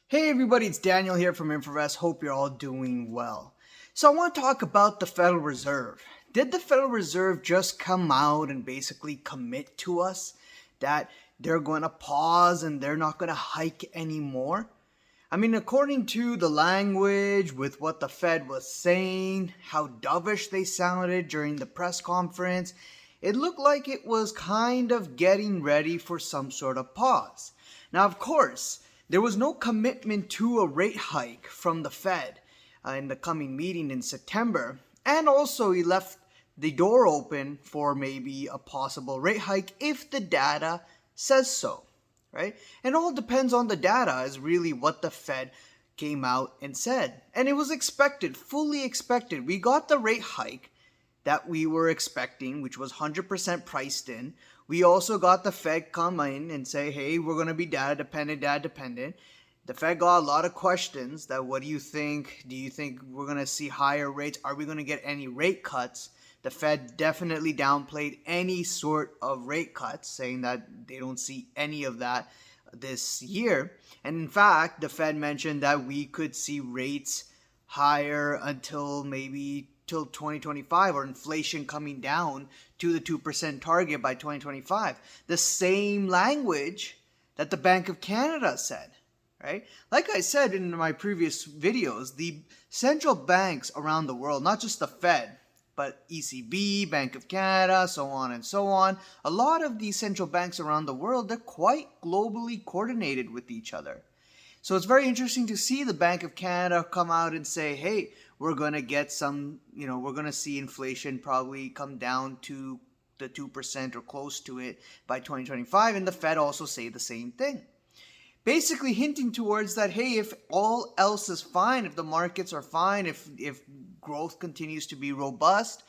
Hey everybody, it's Daniel here from Infovest. Hope you're all doing well. So I want to talk about the Federal Reserve. Did the Federal Reserve just come out and basically commit to us that they're going to pause and they're not going to hike anymore? I mean, according to the language with what the Fed was saying, how dovish they sounded during the press conference, it looked like it was kind of getting ready for some sort of pause. Now, of course, there was no commitment to a rate hike from the Fed in the coming meeting in September, and also he left the door open for maybe a possible rate hike if the data says so, right? And all depends on the data is really what the Fed came out and said. And it was expected, fully expected. We got the rate hike that we were expecting, which was 100% priced in. We also got the Fed come in and say, hey, we're going to be data dependent. The Fed got a lot of questions that what do you think? Do you think we're going to see higher rates? Are we going to get any rate cuts? The Fed definitely downplayed any sort of rate cuts, saying that they don't see any of that this year. And in fact, the Fed mentioned that we could see rates higher until maybe till 2025, or inflation coming down to the 2% target by 2025. The same language that the Bank of Canada said, right? Like I said in my previous videos, the central banks around the world, not just the Fed, but ECB, Bank of Canada, so on and so on, a lot of these central banks around the world, they're quite globally coordinated with each other. So it's very interesting to see the Bank of Canada come out and say, hey, we're going to get some, we're going to see inflation probably come down to the 2% or close to it by 2025. And the Fed also say the same thing. Basically hinting towards that, hey, if all else is fine, if the markets are fine, if growth continues to be robust,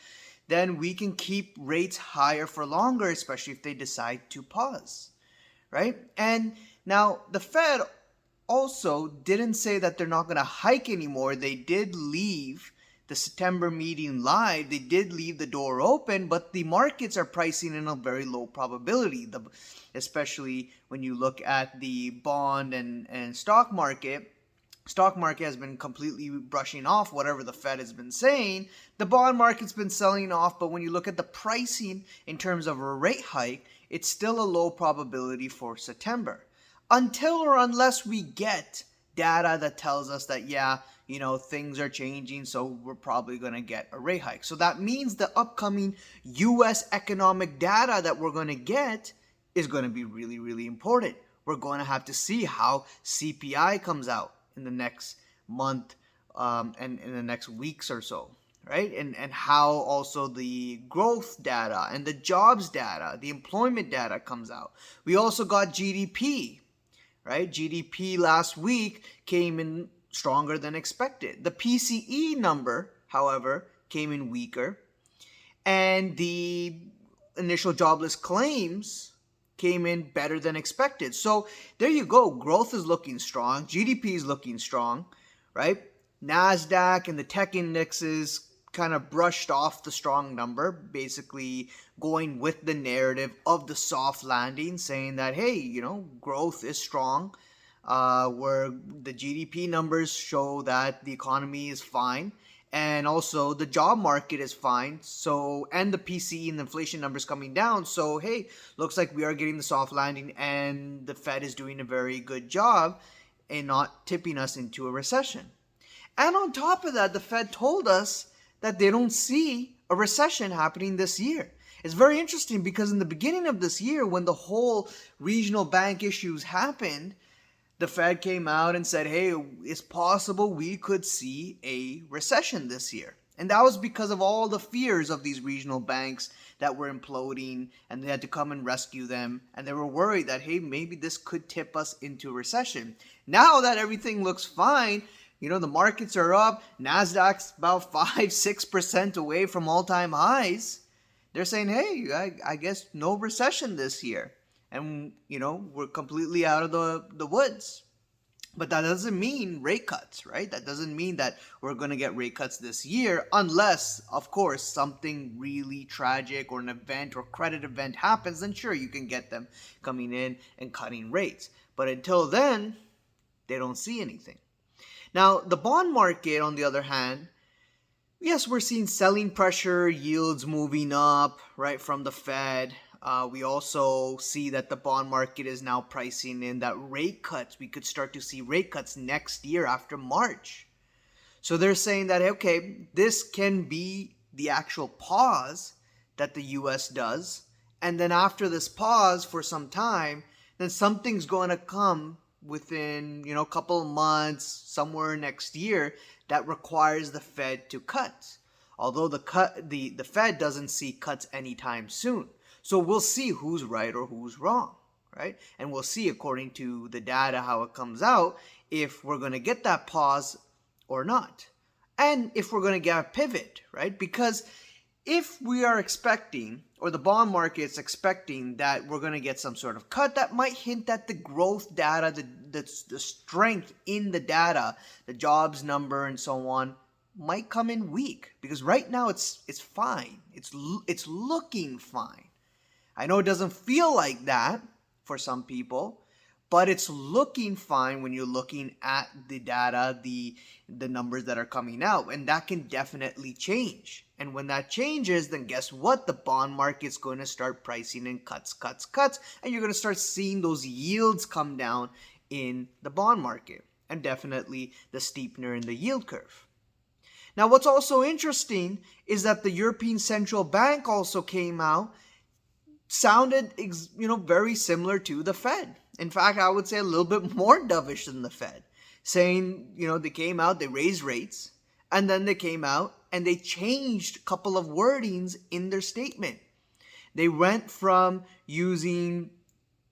then we can keep rates higher for longer, especially if they decide to pause, right? And now the Fed also didn't say that they're not going to hike anymore. They did leave the September meeting live. They did leave the door open, but the markets are pricing in a very low probability, especially when you look at the bond and stock market. Stock market has been completely brushing off whatever the Fed has been saying. The bond market's been selling off, but when you look at the pricing in terms of a rate hike, it's still a low probability for September. Until or unless we get data that tells us that, things are changing, so we're probably going to get a rate hike. So that means the upcoming U.S. economic data that we're going to get is going to be really, really important. We're going to have to see how CPI comes out in the next month and in the next weeks or so, right? And how also the growth data and the jobs data, the employment data comes out. We also got GDP, right? GDP last week came in stronger than expected. The PCE number, however, came in weaker. And the initial jobless claims came in better than expected. So there you go. Growth is looking strong. GDP is looking strong, right? NASDAQ and the tech indexes kind of brushed off the strong number, basically going with the narrative of the soft landing, saying that, hey, growth is strong, where the GDP numbers show that the economy is fine, and also the job market is fine. So, and the PCE and the inflation numbers coming down. So, hey, looks like we are getting the soft landing, and the Fed is doing a very good job in not tipping us into a recession. And on top of that, the Fed told us that they don't see a recession happening this year. It's very interesting because in the beginning of this year, when the whole regional bank issues happened, the Fed came out and said, hey, it's possible we could see a recession this year. And that was because of all the fears of these regional banks that were imploding, and they had to come and rescue them. And they were worried that, hey, maybe this could tip us into a recession. Now that everything looks fine, the markets are up. NASDAQ's about 5-6% away from all-time highs. They're saying, hey, I guess no recession this year. And, we're completely out of the woods. But that doesn't mean rate cuts, right? That doesn't mean that we're going to get rate cuts this year unless, of course, something really tragic or an event or credit event happens. Then sure, you can get them coming in and cutting rates. But until then, They don't see anything. Now, the bond market, on the other hand, yes, we're seeing selling pressure, yields moving up, right, from the Fed. We also see that the bond market is now pricing in that rate cuts. We could start to see rate cuts next year after March. So they're saying that, okay, this can be the actual pause that the US does. And then after this pause for some time, then something's going to come within, a couple of months, somewhere next year, that requires the Fed to cut. Although the Fed doesn't see cuts anytime soon. So we'll see who's right or who's wrong, right? And we'll see according to the data how it comes out if we're going to get that pause or not. And if we're going to get a pivot, right? Because if we are expecting, or the bond market's expecting that we're going to get some sort of cut, that might hint that the growth data, the strength in the data, the jobs number and so on, might come in weak. Because right now it's fine. It's looking fine. I know it doesn't feel like that for some people, but it's looking fine when you're looking at the data, the numbers that are coming out, and that can definitely change. And when that changes, then guess what? The bond market's going to start pricing in cuts, and you're going to start seeing those yields come down in the bond market, and definitely the steepener in the yield curve. Now, what's also interesting is that the European Central Bank also came out, sounded very similar to the Fed. In fact, I would say a little bit more dovish than the Fed, saying, they came out, they raised rates, and then they came out and they changed a couple of wordings in their statement. They went from using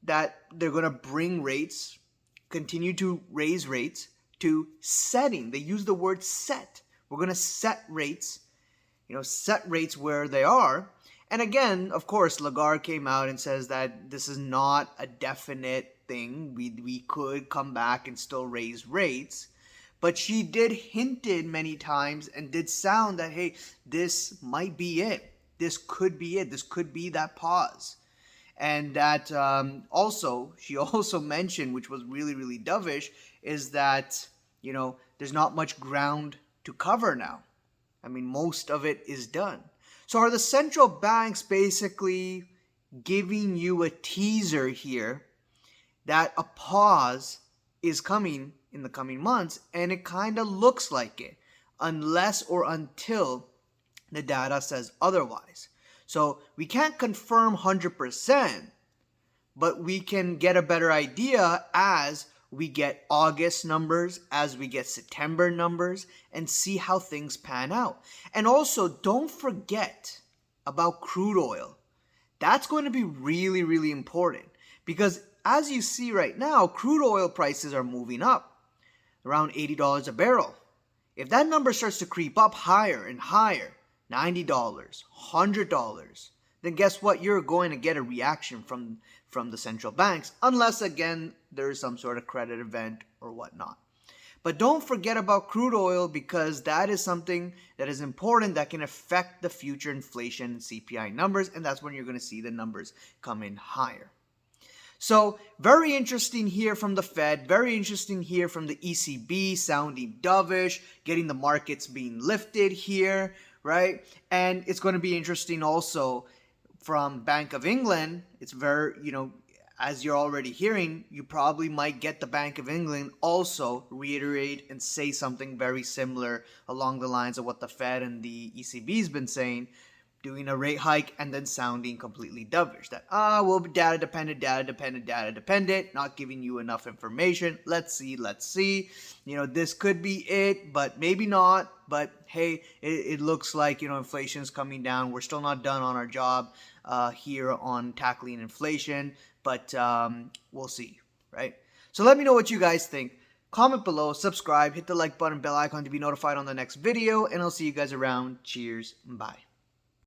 that they're going to bring rates, continue to raise rates, to setting. They use the word set. We're going to set rates, set rates where they are. And again, of course, Lagarde came out and says that this is not a definite thing. We could come back and still raise rates. But she did hinted many times and did sound that, hey, this might be it. This could be it. This could be that pause. And that she also mentioned, which was really, really dovish, is that, there's not much ground to cover now. I mean, most of it is done. So are the central banks basically giving you a teaser here that a pause is coming in the coming months? And it kind of looks like it, unless or until the data says otherwise. So we can't confirm 100%, but we can get a better idea as we get August numbers, as we get September numbers, and see how things pan out. And also, don't forget about crude oil. That's going to be really, really important, because as you see right now, crude oil prices are moving up around $80 a barrel. If that number starts to creep up higher and higher, $90, $100, then guess what? You're going to get a reaction from the central banks, unless, again, there's some sort of credit event or whatnot. But don't forget about crude oil, because that is something that is important that can affect the future inflation and CPI numbers, and that's when you're going to see the numbers come in higher. So very interesting here from the Fed, very interesting here from the ECB, sounding dovish, getting the markets being lifted here, right? And it's going to be interesting also from Bank of England. It's very, as you're already hearing, you probably might get the Bank of England also reiterate and say something very similar along the lines of what the Fed and the ECB has been saying, doing a rate hike and then sounding completely dovish. That, we'll be data dependent, not giving you enough information. Let's see. This could be it, but maybe not. But hey, it looks like, inflation is coming down. We're still not done on our job here on tackling inflation, but we'll see, right? So let me know what you guys think. Comment below, subscribe, hit the like button, bell icon to be notified on the next video, and I'll see you guys around. Cheers, bye.